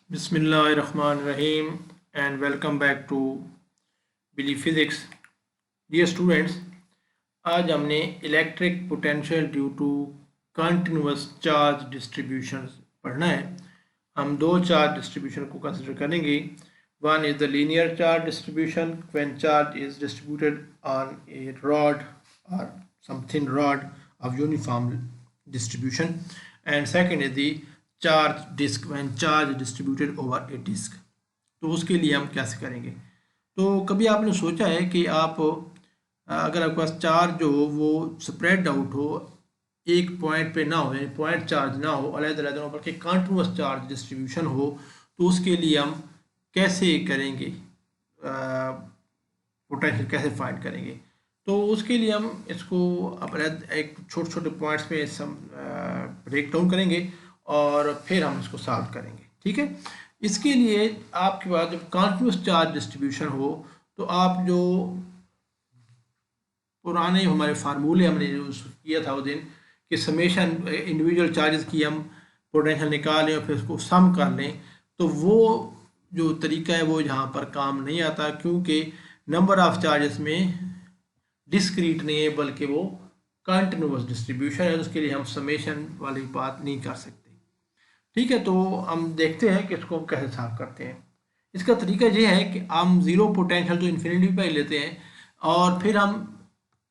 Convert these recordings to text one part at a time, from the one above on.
Bismillahirrahmanirrahim and welcome back to Billy Physics. Dear students, आज हमने electric potential due to continuous charge distribution पढ़ना है। हम दो चार्ज डिस्ट्रीब्यूशन को कंसिडर करेंगे। One is the linear charge distribution when charge is distributed on a rod और some thin rod of uniform distribution, and second is the charge disk when charge is distributed over a disk। तो उसके लिए हम कैसे करेंगे? तो कभी आपने सोचा है कि आप अगर आपके पास चार्ज जो हो वो स्प्रेड आउट हो, एक पॉइंट पे ना हो, यानी पॉइंट चार्ज ना हो, अलग-अलग जगहों पर कि कंटिन्यूअस चार्ज डिस्ट्रीब्यूशन हो, तो उसके लिए हम कैसे करेंगे, पोटेंशियल कैसे फाइंड करेंगे? तो उसके लिए हम इसको अपने एक छोटे छोटे पॉइंट्स में सम ब्रेक डाउन करेंगे और फिर हम इसको सॉल्व करेंगे। ठीक है, इसके लिए आपके पास जब कंटिन्यूअस चार्ज डिस्ट्रीब्यूशन हो तो आप जो पुराने हमारे फार्मूले हमने यूज़ किया था उस दिन कि समेशन इंडिविजुअल चार्जेस की हम पोटेंशियल निकालें और फिर उसको सम कर लें, तो वो जो तरीका है वो यहाँ पर काम नहीं आता, क्योंकि नंबर ऑफ चार्जेस में डिस्क्रीट नहीं है बल्कि वो कंटिन्यूअस डिस्ट्रीब्यूशन है। उसके लिए हम समेशन वाली बात नहीं कर सकते। ठीक है, तो हम देखते हैं कि इसको कैसे सॉल्व करते हैं। इसका तरीका ये है कि हम ज़ीरो पोटेंशियल तो इन्फिनिटी पर लेते हैं और फिर हम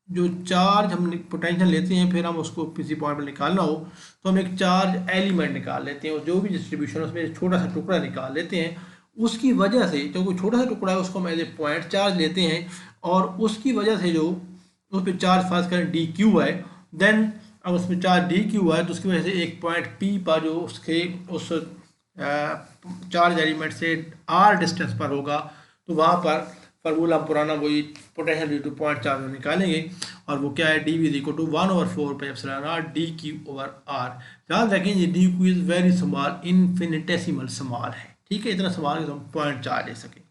जो चार्ज हम पोटेंशियल लेते हैं फिर हम उसको किसी पॉइंट पर निकालना हो तो हम एक चार्ज एलिमेंट निकाल लेते हैं और जो भी डिस्ट्रीब्यूशन है उसमें छोटा सा टुकड़ा निकाल लेते हैं। उसकी वजह से जो कोई छोटा सा टुकड़ा है उसको हम एज ए पॉइंट चार्ज लेते हैं और उसकी वजह से जो उस पर चार्ज फर्स्ट करें डी क्यू है, देन अब उसमें चार्ज डी क्यू है तो उसकी वजह से एक पॉइंट पी पर जो उसके उस चार्ज एलिमेंट से आर डिस्टेंस पर होगा तो वहाँ पर फार्मूला पुराना वही potential due two point charge निकालेंगे और वो क्या है, D we equal to 1/4 pi epsilon r d q over r. याद रखें ये d q is very small, infinitesimal small है। ठीक है, इतना स्मॉल है तो हम पॉइंट चार्ज ले सकें।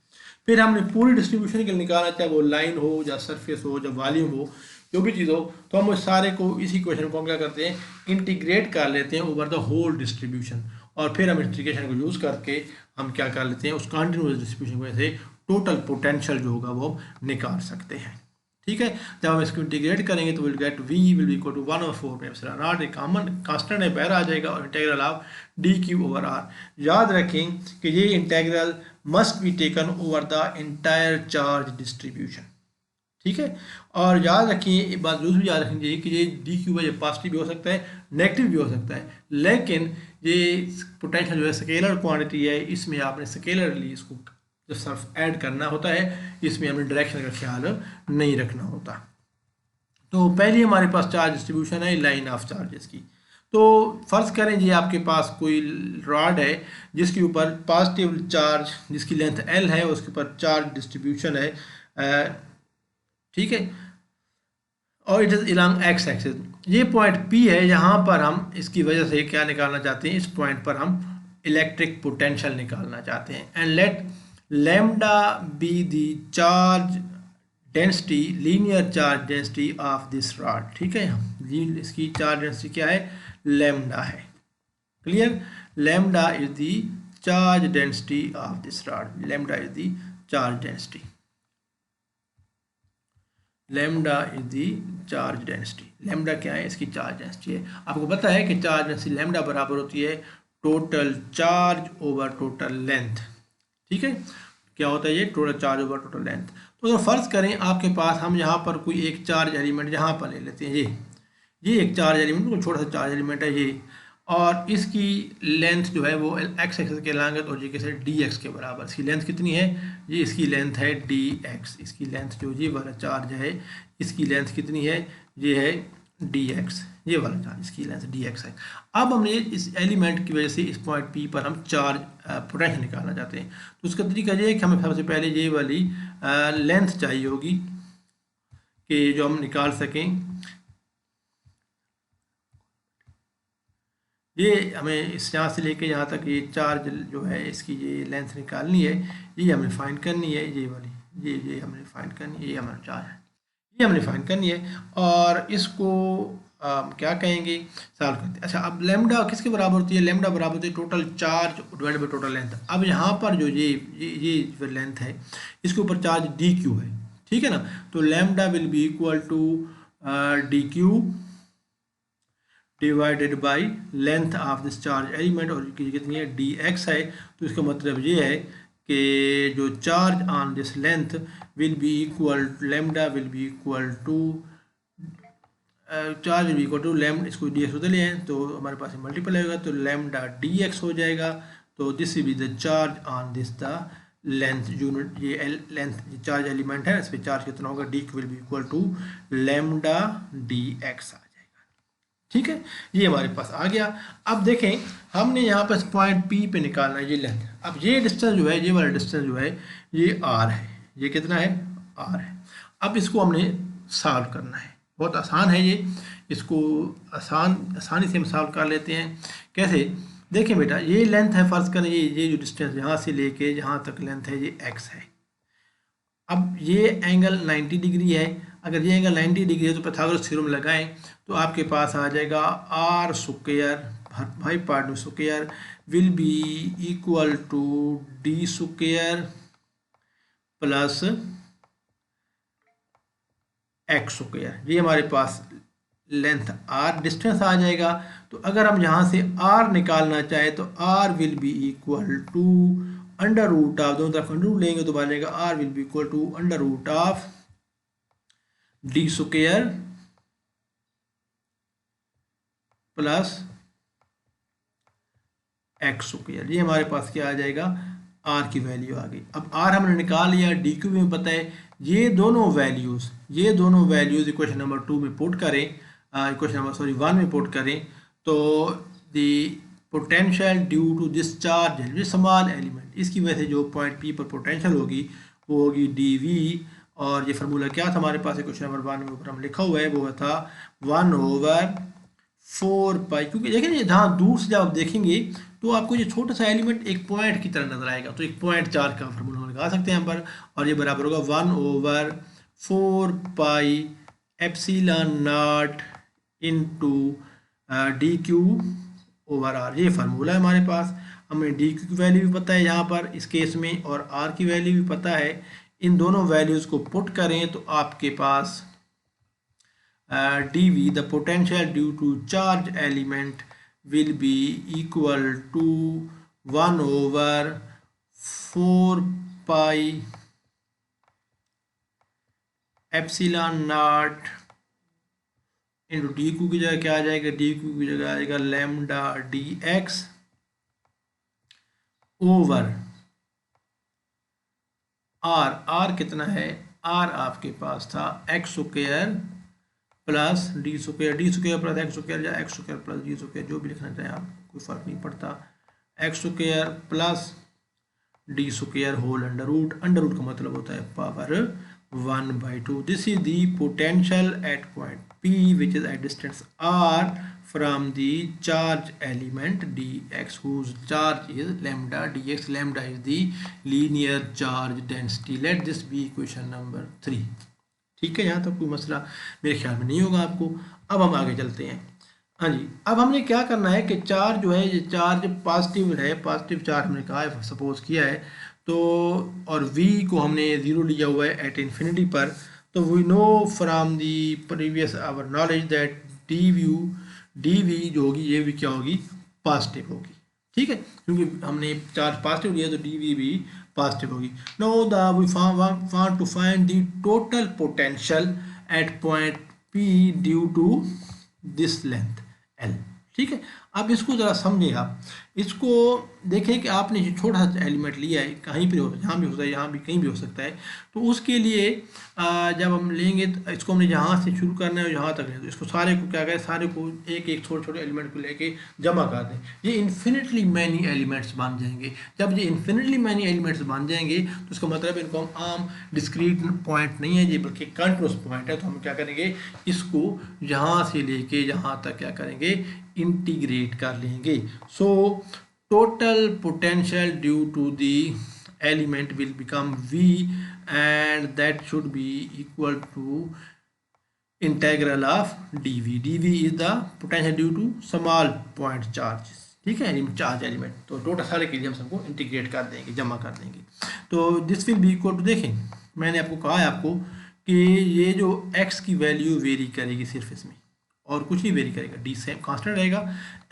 फिर हमने पूरी डिस्ट्रीब्यूशन के लिए निकाला, चाहे वो लाइन हो या सरफेस हो या वॉल्यूम हो, जो भी चीज़ हो, तो हम उस सारे को इसी क्वेश्चन को हम क्या करते हैं, इंटीग्रेट कर लेते हैं ओवर द होल डिस्ट्रीब्यूशन और फिर हम इंटीग्रेशन को यूज़ करके हम क्या कर लेते हैं, उस कंटिन्यूअस डिस्ट्रीब्यूशन की वजह से टोटल पोटेंशियल जो होगा वो निकाल सकते हैं। ठीक है, जब हम इसको इंटीग्रेट करेंगे तो will get we will be equal to 1/4 pi epsilon r, एक कॉमन कांस्टेंट है बाहर आ जाएगा और integral of d q over r. याद रखें कि ये integral must be taken over the entire charge distribution. ठीक है, और याद रखिए एक बात दूसरी याद रखनी चाहिए कि ये डी क्यू ये पॉजिटिव भी हो सकता है, नेगेटिव भी हो सकता है, लेकिन ये पोटेंशियल जो है स्केलर क्वांटिटी है, इसमें आपने स्केलरली इसको जो सिर्फ ऐड करना होता है, इसमें हमें डायरेक्शन का ख्याल नहीं रखना होता। तो पहले हमारे पास चार्ज डिस्ट्रीब्यूशन है लाइन ऑफ चार्जेस की। तो फर्ज करें जी आपके पास कोई रॉड है जिसके ऊपर पॉजिटिव चार्ज जिसकी लेंथ एल है, उसके ऊपर चार्ज डिस्ट्रीब्यूशन है। ठीक है, और it is along x axis. ये पॉइंट पी है, यहाँ पर हम इसकी वजह से क्या निकालना चाहते हैं, इस पॉइंट पर हम इलेक्ट्रिक पोटेंशियल निकालना चाहते हैं। And let lambda be the charge density, linear charge density of this rod। ठीक है, इसकी चार्ज डेंसिटी क्या है, lambda है। Clear, lambda is the charge density of this rod, lambda is the charge density, lambda is the charge density। lambda क्या है, इसकी charge density है। आपको पता है कि चार्ज डेंसिटी lambda बराबर होती है total charge over total length. ठीक है, क्या होता है ये, total charge over total length. तो अगर फर्ज करें आपके पास हम यहाँ पर कोई एक चार्ज एलिमेंट यहाँ पर ले लेते हैं, ये एक चार्ज एलिमेंट, कोई छोटा सा चार्ज एलिमेंट है ये, और इसकी लेंथ जो है वो एक्स एक्सिस के लागत और जी के साथ डी एक्स के बराबर। इसकी लेंथ कितनी है, ये इसकी लेंथ है डी एक्स, इसकी लेंथ जो ये वाला चार्ज है इसकी लेंथ कितनी है, ये है डी एक्स, ये वाला चार्ज इसकी लेंथ डी एक्स है। अब हमने इस एलिमेंट की वजह से इस पॉइंट पी पर हम चार्ज पोटेंशियल निकालना चाहते हैं। तो उसका तरीका ये है कि हमें सबसे पहले ये वाली लेंथ चाहिए होगी कि जो हम निकाल सकें। ये हमें इस यहाँ से लेके यहाँ तक ये चार्ज जो है इसकी ये लेंथ निकालनी है, ये हमें फाइंड करनी है, ये वाली ये हमने फाइंड करनी है, ये हमारा चार्ज है, ये हमने फाइंड करनी है। और इसको क्या कहेंगे, सॉल्व करते हैं। अच्छा, अब लैम्डा किसके बराबर होती है, लैम्डा बराबर होती है total charge divided by total length. अब यहाँ पर जो ये लेंथ है इसके ऊपर चार्ज डी क्यू है, ठीक है ना, तो lambda will be equal to d q divided by length of this charge element, और कितनी है डी एक्स है। तो इसका मतलब ये है कि जो charge on this length will be equal, lambda will be equal to, charge will be equal to lambda, इसको डी एक्स बदले हैं तो हमारे पास मल्टीपल होगा, तो लैम्डा डी एक्स हो जाएगा। तो this will be the charge on this the length unit, ये लेंथ चार्ज एलिमेंट है, इस पर चार्ज कितना होगा, d will be equal to lambda d x आ जाएगा, ठीक है। ये हमारे पास आ गया। अब देखें हमने यहाँ पर पॉइंट पी पे निकालना है ये लेंथ। अब ये डिस्टेंस जो है, ये वाला डिस्टेंस जो है ये आर है, ये कितना है, आर है। अब इसको हमने सॉल्व करना है, बहुत आसान है ये, इसको आसानी से हम सॉल्व कर लेते हैं। कैसे, देखें बेटा, ये लेंथ है, फर्ज करें ये जो डिस्टेंस यहाँ से लेके यहाँ तक लेंथ है ये एक्स है। अब ये एंगल 90 डिग्री है, अगर ये एंगल 90 डिग्री है तो पाइथागोरस थ्योरम लगाएं तो आपके पास आ जाएगा आर स्क्वायर भाई part square will be equal to d square plus x square. ये हमारे पास लेंथ आर डिस्टेंस आ जाएगा। तो अगर हम यहाँ से आर निकालना चाहें तो r will be equal to under root of, दोनों तरफ अंडर रूट लेंगे तो बन जाएगा r will be equal to under root of d square plus x square. ये हमारे पास क्या आ जाएगा, आर की वैल्यू आ गई। अब आर हमने निकाल लिया, डी क्यू में पता है, ये दोनों वैल्यूज इक्वेशन नंबर 2 में पुट करें, इक्वेशन नंबर 1 में पुट करें, तो the potential due to this charge small element, इसकी वजह से जो पॉइंट पी पर पोटेंशियल होगी वो होगी डी वी। और ये फार्मूला क्या था हमारे पास, क्वेश्चन नंबर 1 में ऊपर हम लिखा हुआ है, वो था 1/4 पाई। क्योंकि देखिए जहाँ दूर से जब आप देखेंगे तो आपको ये छोटा सा एलिमेंट एक पॉइंट की तरह नजर आएगा, तो एक पॉइंट चार्ज का फार्मूला हम लगा सकते हैं यहाँ पर, और ये बराबर होगा 1/4 pi epsilon naught into d q over r. ये फार्मूला है हमारे पास। हमें डी क्यू की वैल्यू भी पता है यहाँ पर इस केस में, और आर की वैल्यू भी पता है। इन दोनों वैल्यूज़ को पुट करें तो आपके पास dV, the potential due to charge element will be equal to 1/4 pi epsilon naught into D Q की जगह क्या आ जाएगा, डी क्यू की जगह आ जाएगा lambda d x over R. R कितना है, आर आपके पास था x square plus d square plus x square, या x square plus d square, जो भी लिखना चाहें आप, कोई फर्क नहीं पड़ता। X square plus d square whole under root का मतलब होता है power 1/2। This is the potential at point P which is at distance r from the charge element dx whose charge is lambda dx. Lambda is the linear charge density. Let this be equation number 3. ठीक है, यहाँ तक कोई मसला मेरे ख्याल में नहीं होगा आपको। अब हम आगे चलते हैं। हाँ जी, अब हमने क्या करना है कि चार्ज जो है, ये चार्ज पॉजिटिव है, पॉजिटिव चार्ज हमने कहा है, सपोज किया है, तो और v को हमने 0 लिया हुआ है एट इन्फिनिटी पर। तो we know from the previous our knowledge that d जो होगी ये भी क्या होगी, पॉजिटिव होगी, ठीक है, क्योंकि हमने चार्ज पॉजिटिव लिया तो डी भी पॉजिटिव होगी। No the we want to find the total potential at point P due to this length L, ठीक है। अब इसको ज़रा समझें आप, इसको देखें कि आपने जो छोटा सा एलिमेंट लिया है, कहीं पर हो, यहाँ भी हो सकता है, यहाँ भी कहीं भी हो सकता है, तो उसके लिए जब हम लेंगे तो इसको हमने यहाँ से शुरू करना है और यहाँ तक है, तो इसको सारे को क्या करें, सारे को एक एक छोटे छोटे एलिमेंट को लेके जमा कर दें, ये इन्फिनिटली मैनी एलिमेंट्स बन जाएंगे। जब ये इन्फिनिटली मैनी एलिमेंट्स बन जाएंगे तो इसका मतलब इनको हम आम डिस्क्रीट पॉइंट नहीं है ये, बल्कि कंटिन्यूअस पॉइंट है। तो हम क्या करेंगे, इसको यहाँ से लेके यहाँ तक क्या करेंगे, इंटीग्रेट कर लेंगे। So total potential due to the element will become V, and that should be equal to integral of dv, dv is the potential due to small point charge, ठीक है, चार्ज एलिमेंट। तो total सारे के लिए हम सबको integrate कर देंगे, जमा कर देंगे। तो this will be equal to, देखें मैंने आपको कहा है आपको कि ये जो x की वैल्यू वेरी करेगी सिर्फ इसमें, और कुछ नहीं वेरी करेगा, डी सेम कांस्टेंट रहेगा,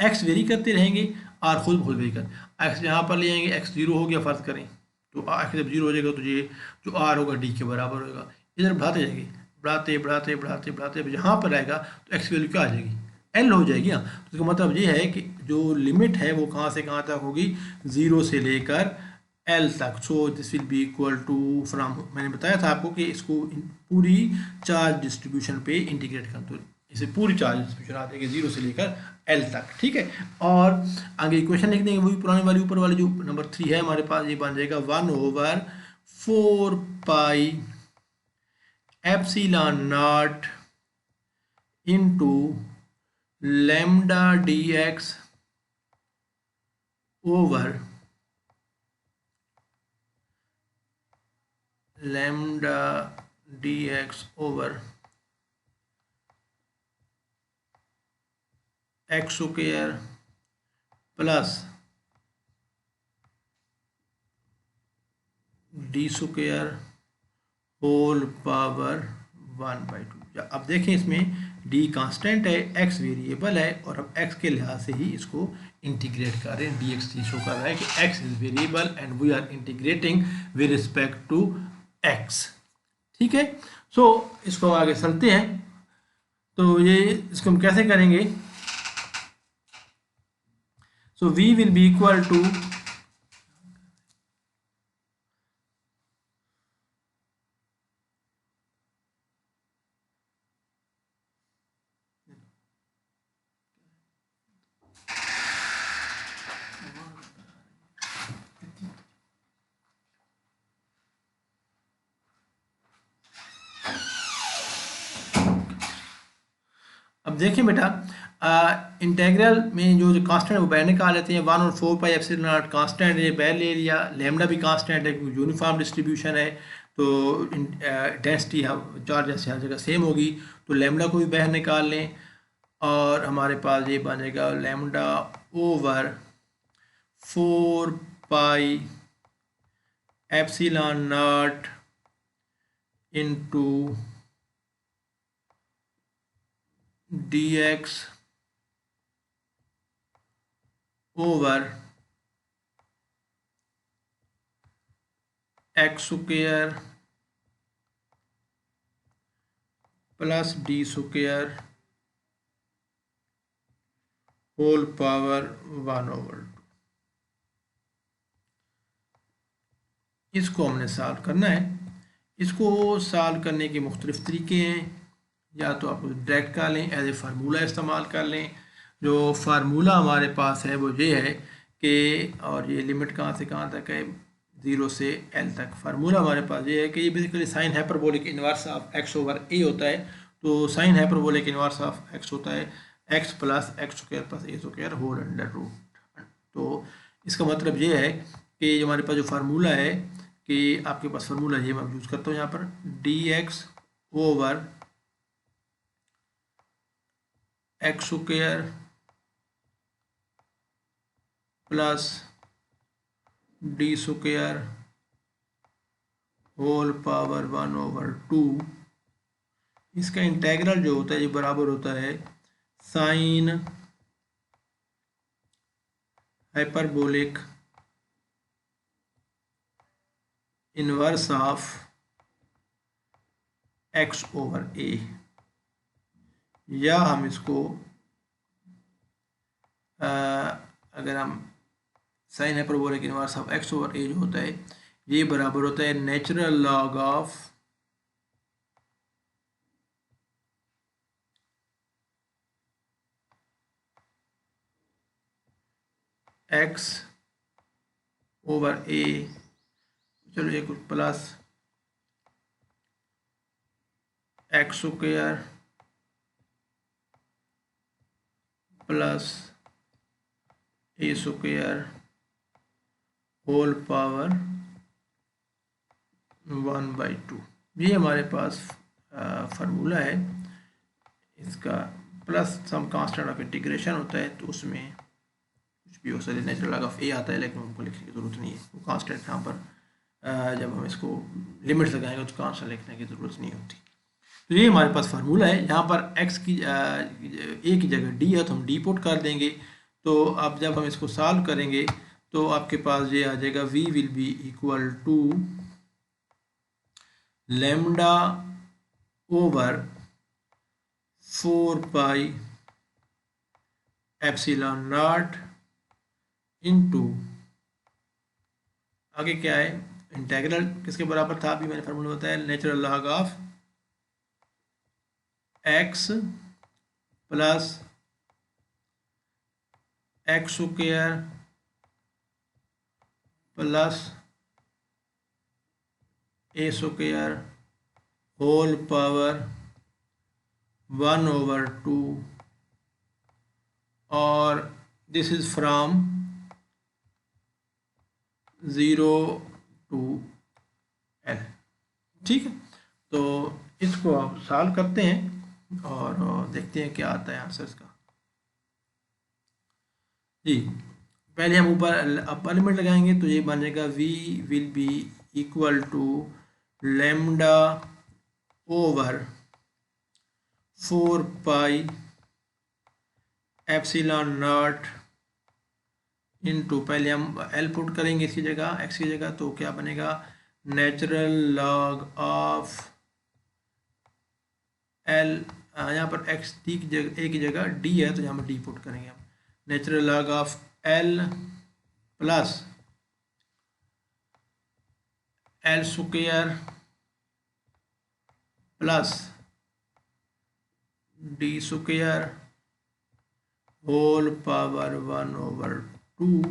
x वेरी करते रहेंगे, r खुद वेरी कर, x यहाँ पर ले आएंगे, x जीरो हो गया फर्ज करें, तो x जब जीरो हो जाएगा तो ये जो r होगा d के बराबर होगा, इधर बढ़ाते जाएंगे, बढ़ाते बढ़ाते बढ़ाते बढ़ाते यहाँ पर आएगा तो x की वैल्यू क्या आ जाएगी, एल हो जाएगी ना। तो इसका मतलब ये है कि जो लिमिट है वो कहाँ से कहाँ तक होगी, ज़ीरो से लेकर एल तक। So this will be equal to from, मैंने बताया था आपको कि इसको पूरी चार्ज डिस्ट्रीब्यूशन पे इंटीग्रेट कर दो, इसे पूरी चार्ज डिस्ट्रीब्यूशन आ जाएगी ज़ीरो से लेकर एल तक, ठीक है। और आगे इक्वेशन लिख देंगे, वही पुरानी वाली ऊपर वाली जो नंबर 3 है हमारे पास, ये बन जाएगा 1/4 pi epsilon naught into lambda d x over lambda d x over x square plus d square whole power 1/2। अब देखें इसमें d कांस्टेंट है, x वेरिएबल है, और हम x के लिहाज से ही इसको इंटीग्रेट कर रहे हैं। dx शो कर रहा है कि x is variable and we are integrating with respect to x, ठीक है। सो इसको आगे चलते हैं, तो ये इसको हम कैसे करेंगे। So v will be equal to, अब देखिए बेटा, इंटेग्रल में जो कांस्टेंट वो बाहर निकाल लेते हैं, 1/4 पाई एप्सिलॉन नॉट कांस्टेंट ये बाहर ले लिया, लैम्डा भी कांस्टेंट है क्योंकि यूनिफॉर्म डिस्ट्रीब्यूशन है, तो डेंसिटी चार्ज जैसे हर जगह सेम होगी, तो लैम्डा को भी बाहर निकाल लें, और हमारे पास ये बनेगा lambda over 4 pi epsilon naught into dx over x square plus d square whole power 1/2। इसको हमने सॉल्व करना है। इसको सॉल्व करने के मुख्तलिफ तरीके हैं, या तो आप डायरेक्ट कर लें, एज ए फार्मूला इस्तेमाल कर लें। जो फार्मूला हमारे पास है वो ये है कि, और ये लिमिट कहाँ से कहाँ तक है, 0 से एल तक। फार्मूला हमारे पास ये है कि ये basically sine hyperbolic inverse of x over a होता है। तो sine hyperbolic inverse of x होता है x plus x square plus a square whole under root. तो इसका मतलब ये है कि हमारे पास जो फार्मूला है कि आपके पास फार्मूला ये मैं यूज़ करता हूँ यहाँ पर, d x over x square plus d square whole power 1/2। इसका इंटेग्रल जो होता है ये बराबर होता है sine hyperbolic inverse of x over a, या हम इसको अगर हम sine hyperbolic inverse of x over a जो होता है ये बराबर होता है natural log of x over a, चलो ये कुछ plus x square plus a square whole power 1/2। ये हमारे पास फार्मूला है। इसका plus some constant of integration होता है, तो उसमें कुछ भी हो सकता है, नेचुरल लॉग ऑफ ए आता है, लेकिन उनको लिखने की ज़रूरत नहीं है, वो कांस्टेंट यहाँ पर जब हम इसको लिमिट्स लगाएंगे तो कांस्टेंट लिखने की ज़रूरत नहीं होती। तो ये हमारे पास फार्मूला है, यहाँ पर x की a की जगह d है तो हम d पुट कर देंगे। तो अब जब हम इसको सॉल्व करेंगे तो आपके पास ये आ जाएगा v will be equal to lambda over 4 pi epsilon naught into, आगे क्या है, इंटीग्रल किसके बराबर था, अभी मैंने फार्मूला बताया, natural log of x plus x square plus a square whole power 1/2, और this is from 0 to L। ठीक है, तो इसको आप सॉल्व करते हैं और देखते हैं क्या आता है आंसर इसका। जी, पहले हम ऊपर अपर लिमिट लगाएंगे तो ये बन जाएगा v will be equal to lambda over 4 pi epsilon naught into, पहले हम एल पुट करेंगे इसकी जगह, एक्स की जगह, तो क्या बनेगा, नेचुरल लॉग ऑफ एल, यहाँ पर एक्स डी की जगह, ए की जगह डी है तो यहाँ पर डी पुट करेंगे हम, natural log of L plus L square plus d square whole power 1/2,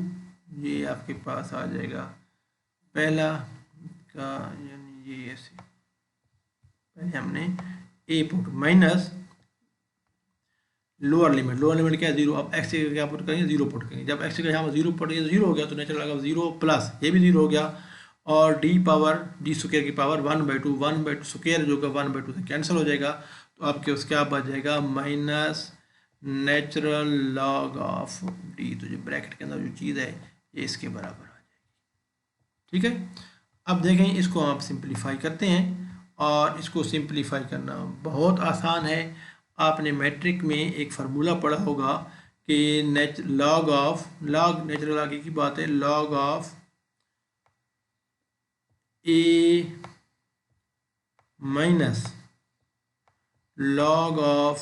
ये आपके पास आ जाएगा पहला का, यानी ये ऐसे पहले हमने ए पुट माइनस लोअर लिमिट क्या है 0, अब एक्स की क्या पुट करेंगे 0 पुट करेंगे, जब एक्स की यहाँ पर 0 पुट करेंगे 0 हो गया, तो नेचुरल लॉग ऑफ 0 प्लस ये भी 0 हो गया, और डी स्क्वायर की पावर 1/2 स्क्वायर जो का 1/2 से कैंसिल हो जाएगा, तो आपके उसके क्या बच जाएगा minus natural log of D, तो जो ब्रैकेट के अंदर जो चीज़ है ये इसके बराबर आ जाएगी। ठीक है, अब देखें इसको आप सिंप्लीफाई करते हैं, और इसको सिंप्लीफाई करना बहुत आसान है। आपने मैट्रिक में एक फार्मूला पढ़ा होगा कि नेचुरल लॉग की बात है, log of a minus log of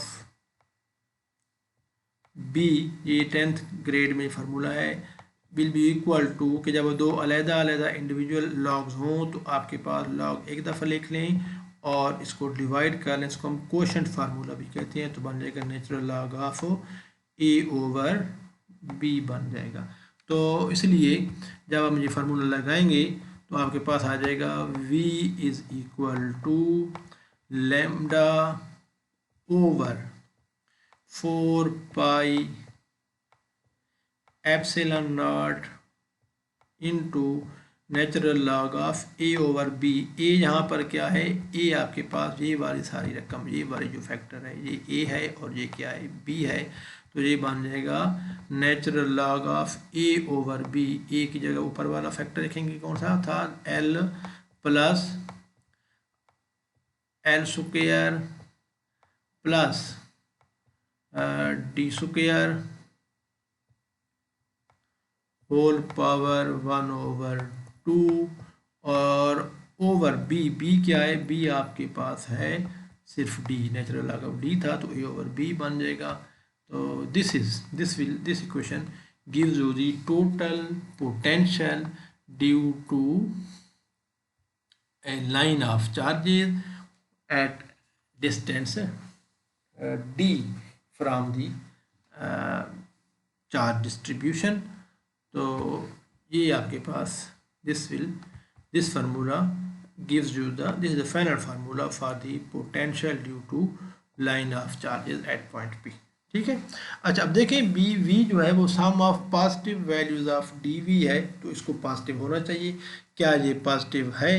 b, ये 10th ग्रेड में फार्मूला है, विल बी इक्वल टू कि जब दो अलग-अलग इंडिविजुअल लॉग्स हों तो आपके पास लॉग एक दफ़ा लिख लें और इसको डिवाइड कर लें, इसको हम कोशेंट फार्मूला भी कहते हैं, तो बन जाएगा natural log of a over b बन जाएगा। तो इसलिए जब हम ये फार्मूला लगाएंगे तो आपके पास आ जाएगा v is equal to lambda over 4 pi epsilon naught into natural log of a over b. A यहाँ पर क्या है, ए आपके पास ये वाली सारी रकम, ये वाली जो फैक्टर है ये ए है, और ये क्या है बी है, तो ये बन जाएगा natural log of a over b. A की जगह ऊपर वाला फैक्टर लिखेंगे, कौन सा था, L plus L square plus d square whole power 1/2, और ओवर बी, बी क्या है, बी आपके पास है सिर्फ d, natural log of d था तो ए ओवर बी बन जाएगा। तो this equation gives you the total potential due to a line of charges at distance d from the charge distribution। तो ये आपके पास this formula gives you this is the final formula for the potential due to line of charges at point P। ठीक है, अच्छा अब देखें B we जो है वो sum of positive values of d V है, तो इसको पॉजिटिव होना चाहिए। क्या ये पॉजिटिव है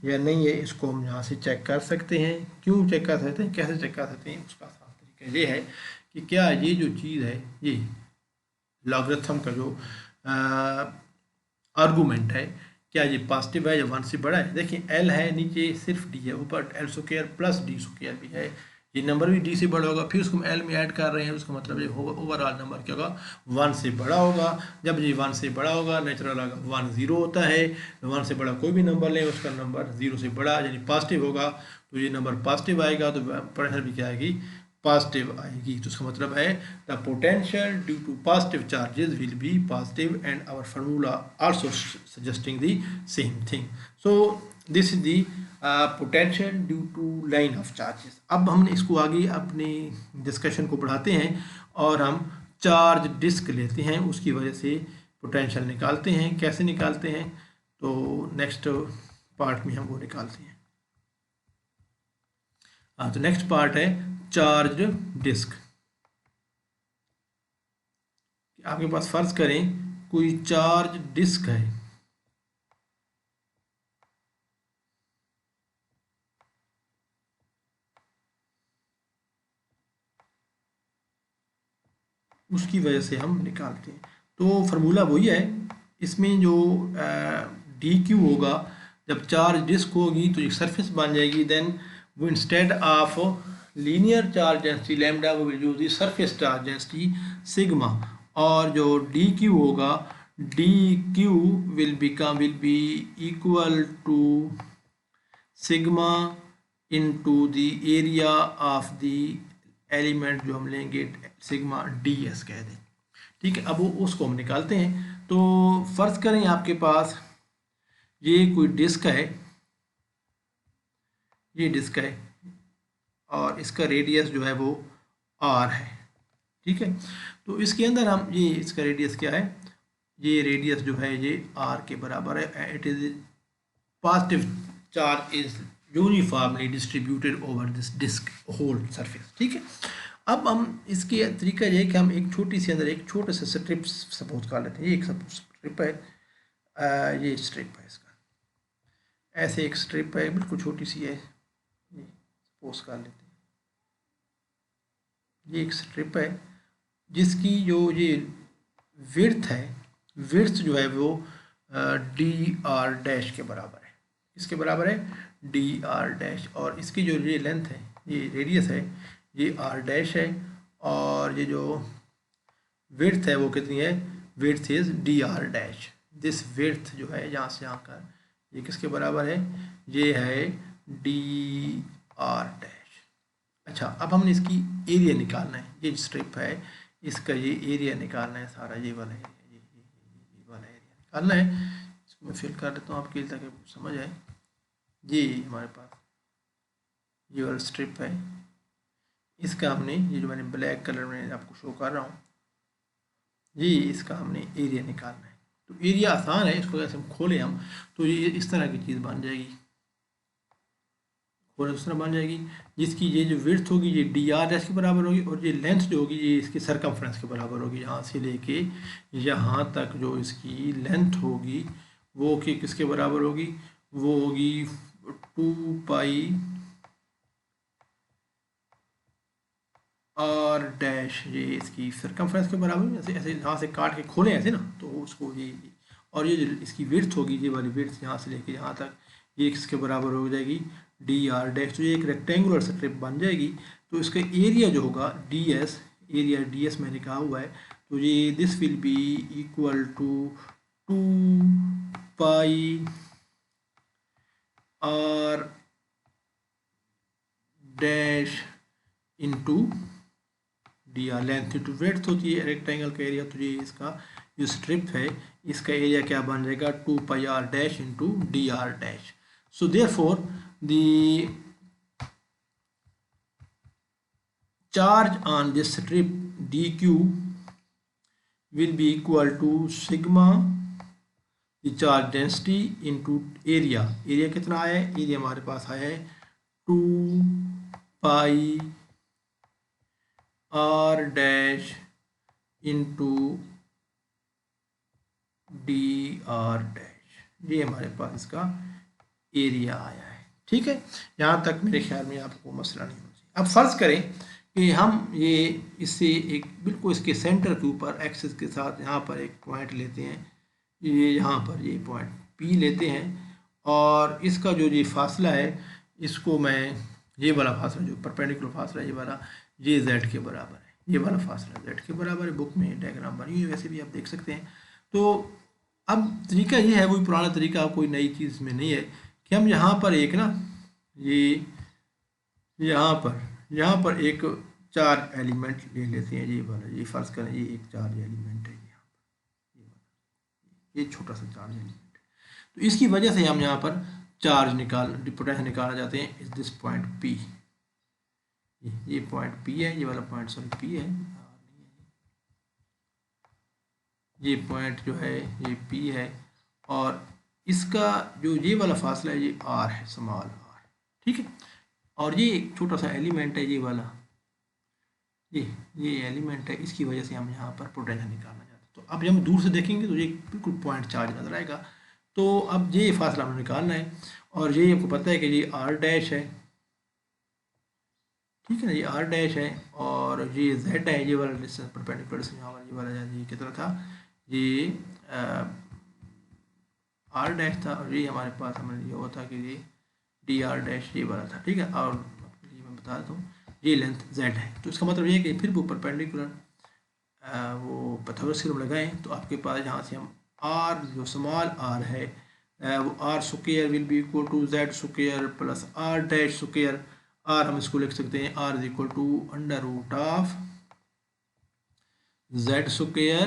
या नहीं है, इसको हम यहाँ से चेक कर सकते हैं। क्यों चेक कर सकते हैं, कैसे चेक कर सकते हैं, उसका आसान तरीका ये है कि क्या ये जो चीज़ है, ये लॉगरिथम का जो आर्गूमेंट है, क्या ये पॉजिटिव है या 1 से बड़ा है। देखिए एल है, नीचे सिर्फ डी है, ऊपर L square plus d square भी है, ये नंबर भी डी से बड़ा होगा, फिर उसको हम एल में ऐड कर रहे हैं, उसका मतलब ये होगा ओवरऑल नंबर क्या होगा, 1 से बड़ा होगा। जब ये 1 से बड़ा होगा, नेचुरल 1 0 होता है, 1 से बड़ा कोई भी नंबर लें, उसका नंबर 0 से बड़ा यानी पॉजिटिव होगा, तो ये नंबर पॉजिटिव आएगा, तो पोटेंशियल भी क्या आएगी, पॉजिटिव आएगी। तो उसका मतलब है the potential due to positive charges will be positive and our formula also suggesting the same thing. So this is the potential due to line of charges. अब हम इसको आगे अपने डिस्कशन को बढ़ाते हैं और हम चार्ज डिस्क लेते हैं, उसकी वजह से पोटेंशियल निकालते हैं। कैसे निकालते हैं, तो नेक्स्ट पार्ट में हम वो निकालते हैं। तो नेक्स्ट पार्ट है चार्ज डिस्क। आपके पास फर्ज करें कोई चार्ज डिस्क है, उसकी वजह से हम निकालते हैं। तो फार्मूला वही है, इसमें जो डी क्यू होगा, जब चार्ज डिस्क होगी तो एक सरफेस बन जाएगी, देन वो instead of linear charge density lambda वो will use the surface charge density sigma, और जो डी क्यू होगा, d q will be equal to sigma into the area of the element, जो हम लेंगे सिग्मा डी एस कह दें। ठीक है, अब वो उसको हम निकालते हैं। तो फर्ज करें आपके पास ये कोई डिस्क है, ये डिस्क है और इसका रेडियस जो है वो आर है। ठीक है, तो इसके अंदर हम ये इसका रेडियस क्या है, ये रेडियस जो है ये आर के बराबर है। It is positive charge is uniformly distributed over this disc whole surface. ठीक है, अब हम इसके तरीका ये है कि हम एक छोटी सी अंदर एक छोटे से स्ट्रिप सपोज कर लेते हैं। ये एक स्ट्रिप है, ये स्ट्रिप है, इसका ऐसे एक स्ट्रिप है, बिल्कुल छोटी सी है, ये सपोज कर लेते हैं। ये एक स्ट्रिप है जिसकी जो ये विड्थ है, विड्थ जो है वो डी आर डैश के बराबर है। इसके बराबर है डी आर डैश, और इसकी जो ये लेंथ है, ये रेडियस है, ये आर डैश है, और ये जो विड्थ है वो कितनी है, width is D r dash. This width जो है यहाँ से यहाँ का, ये किसके बराबर है, ये है डी आर डैश। अच्छा, अब हमने इसकी एरिया निकालना है, ये स्ट्रिप है, इसका ये एरिया निकालना है सारा, ये वाला एरिया, ये वाला एरिया निकालना है। इसको मैं फिल कर देता हूँ आपके लिए ताकि समझ आए। ये हमारे पास ये वाला स्ट्रिप है, इसका हमने, ये जो मैंने ब्लैक कलर में आपको शो कर रहा हूँ, ये इसका हमने एरिया निकालना है। तो एरिया आसान है, इसको ऐसे हम खोलें हम, तो ये इस तरह की चीज़ बन जाएगी, और इस तरह बन जाएगी, जिसकी ये जो विड्थ होगी ये डी आर डैश के बराबर होगी, और ये लेंथ जो होगी ये इसकी सरकमफ्रेंस के बराबर होगी। यहाँ से लेके यहाँ तक जो इसकी लेंथ होगी वो कि किसके बराबर होगी, वो होगी 2 पाई आर डैश, ये इसकी सरकमफ्रेंस के बराबर। ऐसे ऐसे यहाँ से काट के खोलें ऐसे ना, तो उसको ये, और ये जो इसकी विड्थ होगी, ये वाली विड्थ यहाँ से लेके यहाँ तक, ये किसके बराबर हो जाएगी, डी आर डैश। तो ये एक रेक्टेंगुलर स्ट्रिप बन जाएगी। तो इसका एरिया जो होगा d s, area d s मैंने कहा हुआ है, तो ये this will be equal to 2 pi r dash into d r, length into width होती है रेक्टेंगल का एरिया। तो ये इसका जो स्ट्रिप है इसका एरिया क्या बन जाएगा, 2 pi r dash into d r dash. So therefore the charge on this strip dq will be equal to sigma the charge density into area। Area कितना आया है, एरिया हमारे पास आया है 2 pi r dash into d r dash, ये हमारे पास इसका एरिया आया है। ठीक है, यहाँ तक मेरे ख्याल में आपको मसला नहीं होना चाहिए। अब फर्ज करें कि हम ये इससे एक बिल्कुल इसके सेंटर के ऊपर एक्सिस के साथ यहाँ पर एक पॉइंट लेते हैं, ये यहाँ पर ये पॉइंट P लेते हैं, और इसका जो ये फासला है इसको मैं, ये वाला फासला जो परपेंडिकुलर फासला है ये वाला, ये Z के बराबर है, ये वाला फासला Z के बराबर है। बुक में डायग्राम बनी हुई है, वैसे भी आप देख सकते हैं। तो अब तरीका ये है, वही पुराना तरीका, कोई नई चीज़ में नहीं है, कि हम यहाँ पर एक ना ये यहाँ पर एक चार्ज एलिमेंट ले लेते हैं, ये वाला, ये फर्ज करें ये एक चार्ज एलिमेंट है, यहाँ पर ये छोटा सा चार्ज एलिमेंट है। तो इसकी वजह से हम यहाँ पर चार्ज पोटेंशियल निकालना चाहते हैं इस दिस पॉइंट P, ये पॉइंट P है, ये वाला पॉइंट सॉरी P है, ये पॉइंट जो है ये P है, और इसका जो ये वाला फासला है ये R है, स्मॉल r, ठीक है। और ये एक छोटा सा एलिमेंट है, ये वाला ये एलिमेंट है, इसकी वजह से हम यहाँ पर पोटेंशियल निकालना चाहते हैं। तो अब जब हम दूर से देखेंगे तो ये बिल्कुल पॉइंट चार्ज नजर आएगा। तो अब ये फासला हमें निकालना है, और ये आपको पता है कि ये R डैश है, ठीक है ना, ये R डैश है, और ये Z है, ये वाला डिस्टेंस परपेंडिकुलर से यहाँ वाला, ये वाला ये कितना था, ये R डैश था, और ये हमारे पास हमें ये हुआ था कि ये DR डैश ये वाला था, ठीक है। और ये मैं बता देता हूँ, ये लेंथ Z है, तो इसका मतलब ये है कि फिर वो परपेंडिकुलर वो पाइथागोरस थ्योरम लगाएं तो आपके पास यहाँ से हम R जो स्मॉल r है वो R square will be equal to Z square plus R dash square, R हम इसको लिख सकते हैं R is equal to under root of Z square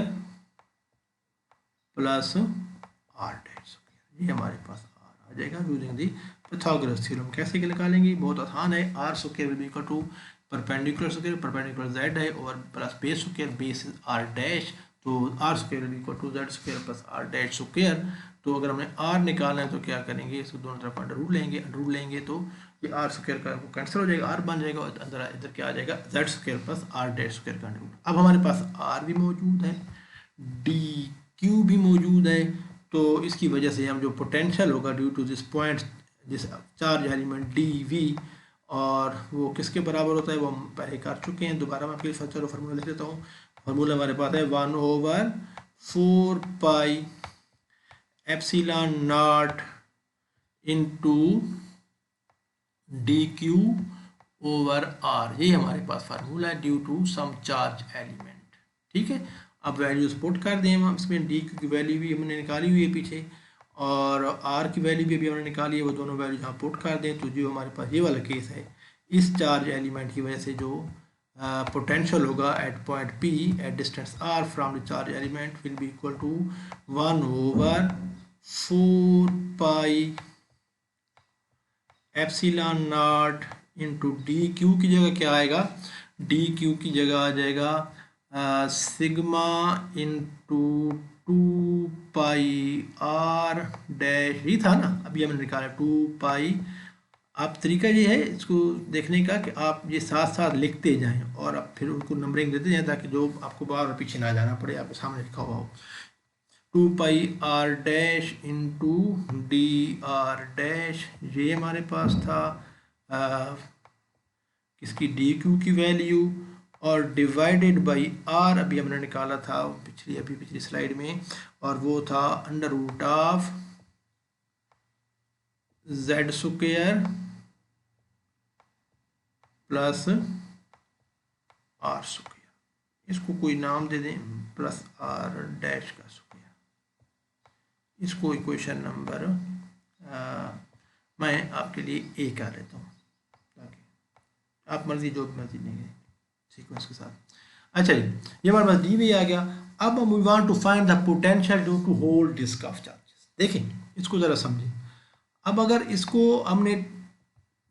plus R dash square, ये हमारे पास R आ जाएगा यूजिंग दी पाइथागोरस थ्योरम। कैसे निकालेंगे, बहुत आसान है। R square will be equal to perpendicular square, perpendicular Z है, और plus base square, base is R dash, तो R square will be equal to Z square plus R dash square. तो अगर हमने R निकालना है तो क्या करेंगे, इसको दोनों तरफ अंडर रूट लेंगे तो ये R स्क्वायर का वो कैंसिल हो जाएगा, R बन जाएगा, और अंदर इधर क्या आ जाएगा Z square plus R dash square का अंडर रूट। अब हमारे पास R भी मौजूद है, DQ भी मौजूद है, तो इसकी वजह से हम जो पोटेंशियल होगा ड्यू टू दिस पॉइंट, जिस चार्ज एलिमेंट DV, और वो किसके बराबर होता है वो हम पहले कर चुके हैं, दोबारा मैं आपके लिए चलो फार्मूला लिख देता हूँ। फार्मूला हमारे पास है 1/4 pi epsilon naught into DQ over R, ये हमारे पास फार्मूला है due to some charge element, ठीक है। अब वैल्यूज पुट कर दें हम इसमें, DQ की वैल्यू भी हमने निकाली हुई है पीछे, और R की वैल्यू भी अभी हमने निकाली है, वो दोनों वैल्यू यहाँ पुट कर दें तो जो हमारे पास ये वाला केस है, इस चार्ज एलिमेंट की वजह से जो पोटेंशियल होगा at point P at distance R from the charge element will be equal to 1/4 pi epsilon naught into DQ की जगह क्या आएगा, DQ की जगह आ जाएगा सिग्मा इंटू 2 पाई R डैश, ही था ना अभी हमने निकाला 2 पाई। आप तरीका ये है इसको देखने का कि आप ये साथ साथ लिखते जाएं और आप फिर उनको नंबरिंग देते जाएं, ताकि जो आपको बार बार पीछे ना जाना पड़े, आपके सामने लिखा हुआ हो। 2 पाई R dash into DR dash, ये हमारे पास था किसकी, DQ की वैल्यू, और डिवाइडेड बाई R अभी हमने निकाला था पिछली स्लाइड में, और वो था under root of Z square plus R square, इसको कोई नाम दे दें, प्लस R डैश का स्क्वायर। इसको इक्वेशन नंबर मैं आपके लिए A कर लेता हूँ, ताकि आप मर्जी जो मर्जी लेंगे सीक्वेंस के साथ। अच्छा जी, ये हमारे पास DV आ गया। अब we want to find the potential due to whole disc of charges. देखें इसको ज़रा समझें। अब अगर इसको हमने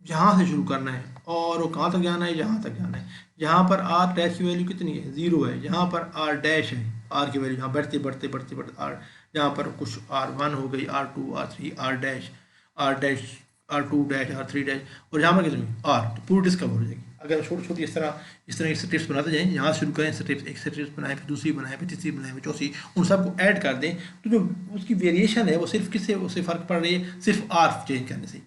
यहाँ से शुरू करना है और वो कहाँ तक जाना है, यहाँ तक जाना है। यहाँ पर R डैश की वैल्यू कितनी है, 0 है। यहाँ पर R डैश है, R की वैल्यू यहाँ बढ़ते बढ़ते बढ़ते बढ़ते R, यहाँ पर कुछ R1 हो गई, R2, R3, R dash, R2 dash, R3 dash, और यहाँ पर कितनी R, तो पूरी डिस्क कवर हो जाएगी। अगर छोटी छोटी इस तरह स्ट्रिप्स बनाते जाएं, यहाँ शुरू करें स्ट्रिप्स, एक स्ट्रिप्स बनाएं, फिर दूसरी बनाएं, फिर तीसरी बनाएं, फिर चौथी, उन सबको ऐड कर दें, तो जो उसकी वेरिएशन है वो सिर्फ किससे उससे फ़र्क पड़ रही है, सिर्फ R चेंज करने से,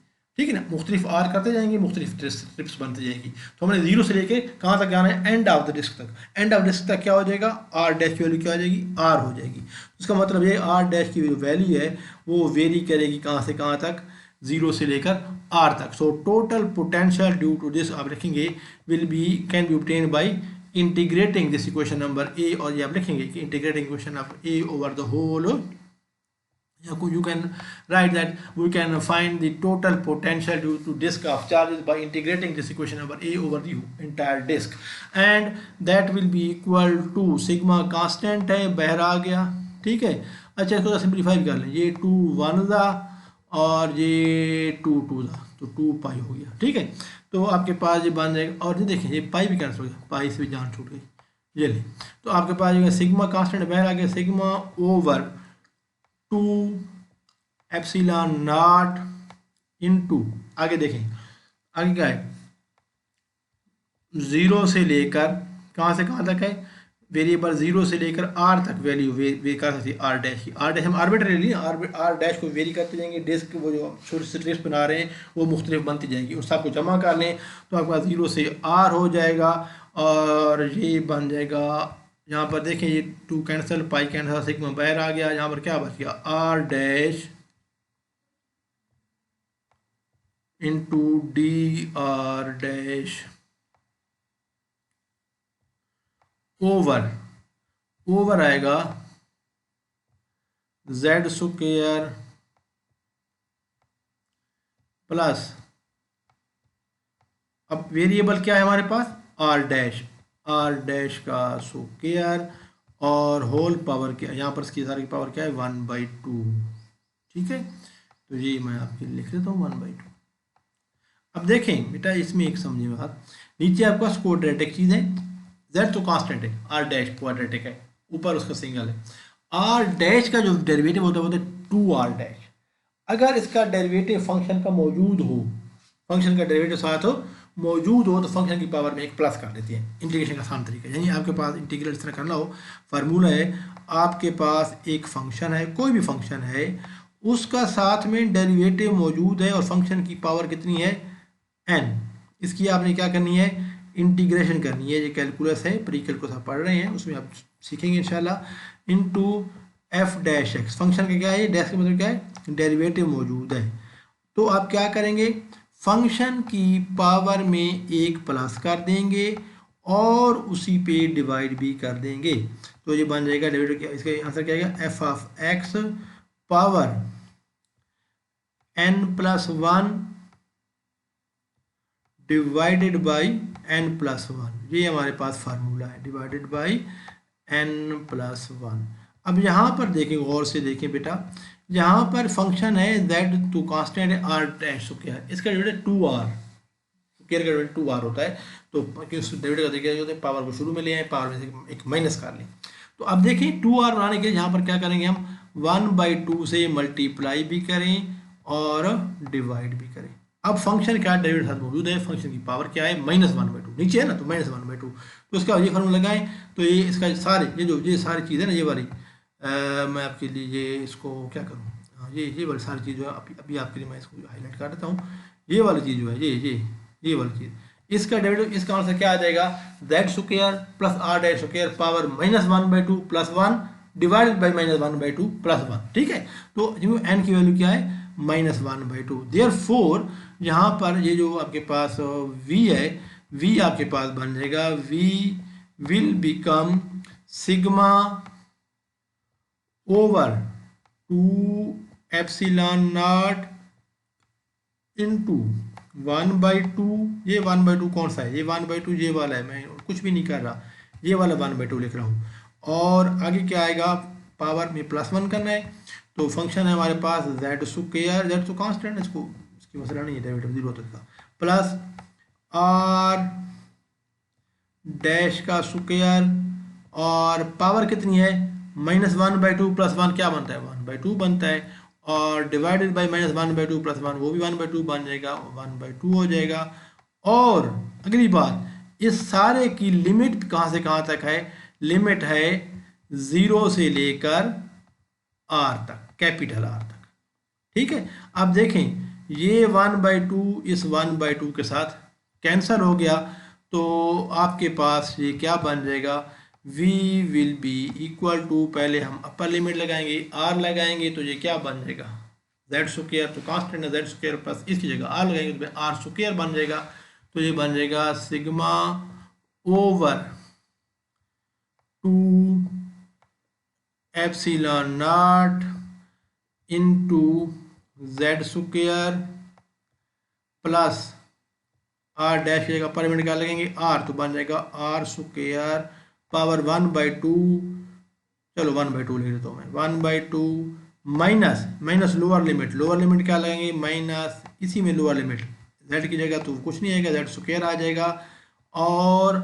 ठीक है ना, मुख्तलिफ आर करते जाएंगे, मुख्तलिफ ट्रिप्स बनती जाएंगी। तो हमने जीरो से लेके कहाँ तक जाना है, एंड ऑफ द डिस्क तक। एंड ऑफ डिस्क तक क्या हो जाएगा, आर डैश की वैल्यू क्या हो जाएगी, आर हो जाएगी। उसका मतलब ये आर डैश की जो वैल्यू है वो वेरी करेगी कहाँ से कहाँ तक, जीरो से लेकर आर तक। So total potential due to this आप लिखेंगे will be can be obtain by integrating this equation number a, और ये आप लिखेंगे कि integrating equation of a over the whole, you can write that we can find the total potential due to disk of charges by integrating this equation number a over the entire disk, and that will be equal to sigma constant है बाहर आ गया, ठीक है। अच्छा इसको simplify कर लें, ये 2 1 था और ये 2 2 था, तो 2 पाई हो गया, ठीक है। तो आपके पास ये बन जाएगा, और ये देखें ये पाई भी कैंसिल हो गया, पाई से भी जान छूट गई, ये ले। तो आपके पास सिग्मा कांस्टेंट बाहर आ गया, sigma over 2 epsilon naught into, आगे देखें आगे क्या है, जीरो से लेकर कहाँ से कहाँ तक है, वेरिएबल जीरो से लेकर आर तक वैल्यू वे कर सकती है आर डैश की। आर डैश हम आर्बिट्रेरी लिए, आर डैश को वेरी करते जाएंगे, डिस्क वो जो छोटे से ट्रिप्स बना रहे हैं वो मुख्तलिफ बनती जाएंगी, उस सबको जमा कर लें तो आपके पास जीरो से आर हो जाएगा, और ये बन जाएगा यहाँ पर देखें ये 2 कैंसिल, पाई कैंसिल, सिग्मा बाहर आ गया, यहाँ पर क्या बच गया, r dash into d r dash over आएगा जेड स्क्वायर प्लस, अब वेरिएबल क्या है हमारे पास, आर डैश का स्क्वायर और होल पावर क्या है, यहाँ पर इसकी सारी पावर क्या है 1/2, ठीक है। तो ये मैं आपके लिए लिख देता हूँ 1/2। अब देखें बेटा इसमें एक समझिए बात, नीचे आपके पास क्वाड्रेटिक चीज़ है, जेड तो कांस्टेंट है, आर डैश क्वाड्रेटिक है, ऊपर उसका सिंगल है। आर डैश का जो डेरिवेटिव होता है वो 2 आर डैश, अगर इसका डेरिवेटिव फंक्शन का मौजूद हो, फंक्शन का डेरिवेटिव साथ हो मौजूद हो, तो फंक्शन की पावर में एक प्लस कर देती है, इंटीग्रेशन का आसान तरीका। यानी आपके पास इंटीग्रेट इस तरह करना हो, फार्मूला है आपके पास एक फंक्शन है, कोई भी फंक्शन है, उसका साथ में डेरिवेटिव मौजूद है और फंक्शन की पावर कितनी है n, इसकी आपने क्या करनी है, इंटीग्रेशन करनी है। ये कैलकुलस है, प्री कैलकुलस आप पढ़ रहे हैं उसमें आप सीखेंगे इंशाल्लाह। Into F dash x, function का क्या है, डैश का मतलब क्या है, डेरिवेटिव मौजूद है, तो आप क्या करेंगे, फंक्शन की पावर में एक प्लस कर देंगे और उसी पे डिवाइड भी कर देंगे, तो ये बन जाएगा डेरिवेटिव क्या, इसका आंसर क्या आएगा, F of x power n+1 divided by n+1, ये हमारे पास फार्मूला है, डिवाइडेड बाई n+1। अब यहाँ पर देखें, गौर से देखें बेटा, यहाँ पर फंक्शन है z तो कांस्टेंट है आर डैश, तो क्या है इसका डेरिवेटिव 2r, स्क्वायर का डेरिवेटिव 2r होता है, तो उस डेरिवेटिव का देखिए जो पावर को शुरू में ले आए, पावर में से एक माइनस कर लें। तो अब देखिए 2r बनाने के लिए यहाँ पर क्या करेंगे, हम 1/2 से मल्टीप्लाई भी करें और डिवाइड भी करें। अब फंक्शन क्या डेरिवेटिव साथ मौजूद है, फंक्शन की पावर क्या है -1/2, नीचे है ना, तो -1/2, तो इसका ये फार्मूला लगाएं, तो ये इसका सारे ये सारी चीज़ है ना, ये वाली मैं आपके लिए ये इसको क्या करूँ, ये वाली सारी चीज़ जो है अभी आपके लिए मैं इसको हाईलाइट कर देता हूँ। ये वाली चीज़ जो है ये वाली चीज़, इसका डेरिवेटिव, इसका आंसर क्या आ जाएगा, z square plus r dash square power -1/2 + 1 divided by -1/2 + 1, ठीक है। तो n की वैल्यू क्या है, -1/2। देयरफॉर यहाँ पर ये जो आपके पास v है, v आपके पास बन जाएगा, v will become sigma over 2 epsilon naught into 1/2, ये 1/2 कौन सा है, ये 1/2 ये वाला है, मैं कुछ भी नहीं कर रहा, ये वाला 1/2 लिख रहा हूँ, और आगे क्या आएगा, पावर में +1 करना है, तो फंक्शन है हमारे पास जेड स्क्वायर, जेड तो कांस्टेंट है, इसकी मसला नहीं है, डेरिवेटिव 0 तक का, प्लस आर डैश का स्क्वायर, और पावर कितनी है, -1/2 + 1 क्या बनता है, 1/2 बनता है, और डिवाइडेड बाई -1/2 + 1 वो भी 1/2 बन जाएगा, 1/2 हो जाएगा। और अगली बात, इस सारे की लिमिट कहाँ से कहाँ तक है, लिमिट है 0 से लेकर r तक, कैपिटल R तक, ठीक है। अब देखें ये 1/2 इस 1/2 के साथ कैंसिल हो गया, तो आपके पास ये क्या बन जाएगा, v will be equal to, पहले हम अपर लिमिट लगाएंगे, r लगाएंगे, तो ये क्या बन जाएगा, जेड स्क्वायर, तो कांस्टेंट है जेड स्क्वायर प्लस इसकी जगह r लगाएंगे तो आर स्क्वायर बन जाएगा, तो ये बन जाएगा sigma over 2 epsilon naught into z square plus r dash की जगह पर मिनट क्या लगेंगे आर, तो बन जाएगा आर स्क्वायर पावर 1/2, चलो 1/2 लिख देता हूँ मैं, 1/2 माइनस माइनस लोअर लिमिट क्या लगेंगे माइनस, इसी में लोअर लिमिट जेड की जगह तो कुछ नहीं आएगा, जेड स्क्वायर आ जाएगा, और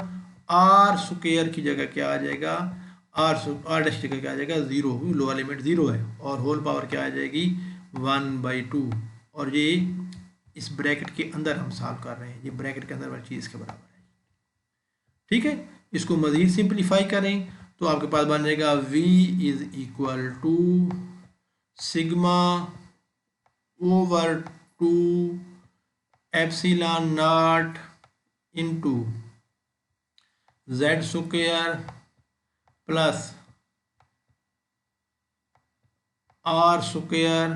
आर स्क्वायर की जगह क्या आ जाएगा, आर डैश की जगह क्या आ जाएगा 0, लोअर लिमिट 0 है, और होल पावर क्या आ जाएगी 1/2, और ये इस ब्रैकेट के अंदर हम सॉल्व कर रहे हैं, ये ब्रैकेट के अंदर वाली चीज़ के बराबर है। ठीक है, इसको मज़ीद सिंप्लीफाई करें तो आपके पास बन जाएगा v is equal to sigma over 2 epsilon naught into z square plus r square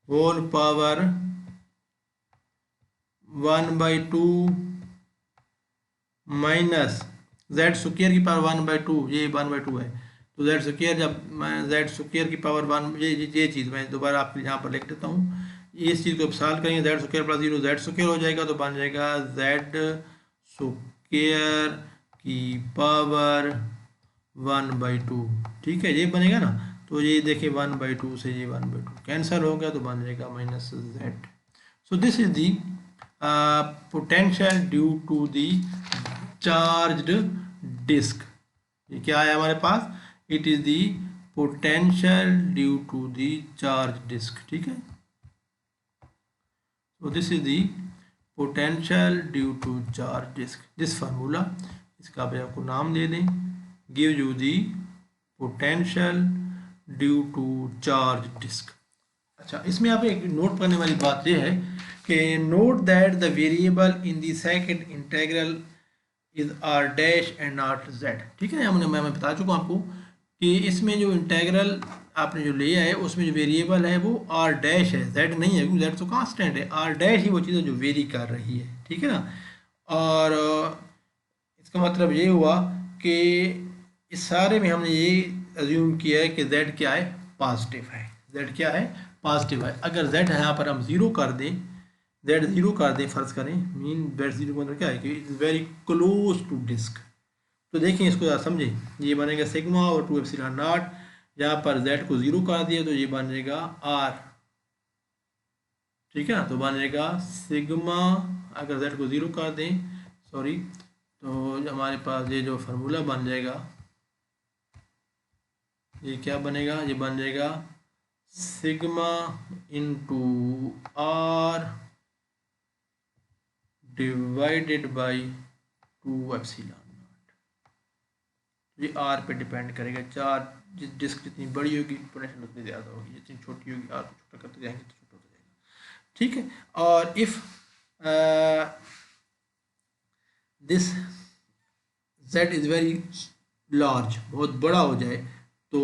whole power 1/2 minus z square की पावर 1/2, ये 1/2 है, तो जेड स्क्वायर जब मैं जेड स्क्वायर की पावर 1, ये चीज़ मैं दोबारा आपके यहाँ पर लिख देता हूँ, इस चीज़ को सॉल्व करेंगे, Z square plus 0 Z square हो जाएगा, तो बन जाएगा जेड स्क्वायर की पावर 1/2, ठीक है, ये बनेगा ना, तो ये देखिए 1/2 से ये 1/2 कैंसिल हो गया, तो बन जाएगा minus z. So this is the potential due to the charged disc, ये क्या है हमारे पास, it is the potential due to the charge disc, ठीक है, so this is the potential due to charge disk, this formula, इसका भी आपको नाम दे दें, give you the potential due to charge disk। अच्छा, इसमें आप एक नोट करने वाली बात यह है कि note that the variable in the second integral is r dash and not z, ठीक है, मैं बता चुका हूँ आपको कि इसमें जो इंटीग्रल आपने जो लिया है उसमें जो वेरिएबल है वो आर डैश है, जेड नहीं है, क्योंकि जेड तो कांस्टेंट है, आर डैश ही वो चीज़ है जो वेरी कर रही है, ठीक है ना, और इसका मतलब ये हुआ कि इस सारे में हमने ये अज्यूम किया है कि जेड क्या है, पॉजिटिव है, जेड क्या है, पॉजिटिव है। अगर जेड यहाँ पर हम ज़ीरो कर दें, जेड ज़ीरो कर दें, फ़र्ज़ करें, मीन जेड ज़ीरो का मतलब क्या है कि it is very close to disc, तो देखिए इसको ज़रा समझें, ये बनेगा सिग्मा और 2 एप्सिलॉन नॉट, यहाँ पर z को 0 कर दिया तो ये बनेगा r, ठीक है ना, तो बनेगा सिग्मा, अगर z को 0 कर दें, सॉरी, तो हमारे पास ये जो फार्मूला बन जाएगा, ये क्या बनेगा, ये बन जाएगा sigma into r divided by 2 epsilon not, ये r पे डिपेंड करेगा, चार्ज जिस डिस्क जितनी बड़ी होगी पोटेंशियल उतनी ज़्यादा होगी, जितनी छोटी होगी आर को छोटा करते जाएंगे तो छोटा होता जाएगा, ठीक है, और if this z is very large, बहुत बड़ा हो जाए, तो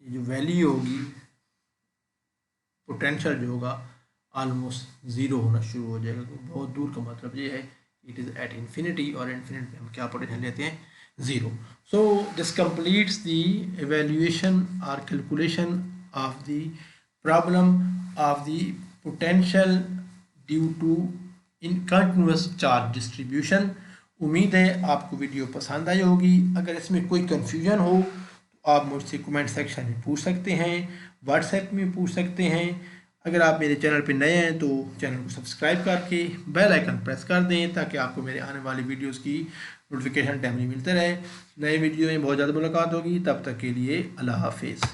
ये जो वैल्यू होगी पोटेंशियल जो होगा ऑलमोस्ट ज़ीरो होना शुरू हो जाएगा, तो बहुत दूर का मतलब ये है इट इज़ एट इन्फिनिटी, और इन्फिनिटी में हम क्या पोटेंशियल लेते हैं, 0। So this completes the evaluation or calculation of the problem of the potential due to in continuous charge distribution। उम्मीद है आपको वीडियो पसंद आई होगी। अगर इसमें कोई कंफ्यूजन हो तो आप मुझसे कमेंट सेक्शन में पूछ सकते हैं, व्हाट्सएप में पूछ सकते हैं। अगर आप मेरे चैनल पर नए हैं तो चैनल को सब्सक्राइब करके बेल आइकन प्रेस कर दें ताकि आपको मेरे आने वाली वीडियोस की नोटिफिकेशन टाइमली मिलते रहे। नए वीडियो में बहुत ज़्यादा मुलाकात होगी, तब तक के लिए अल्लाह हाफिज़।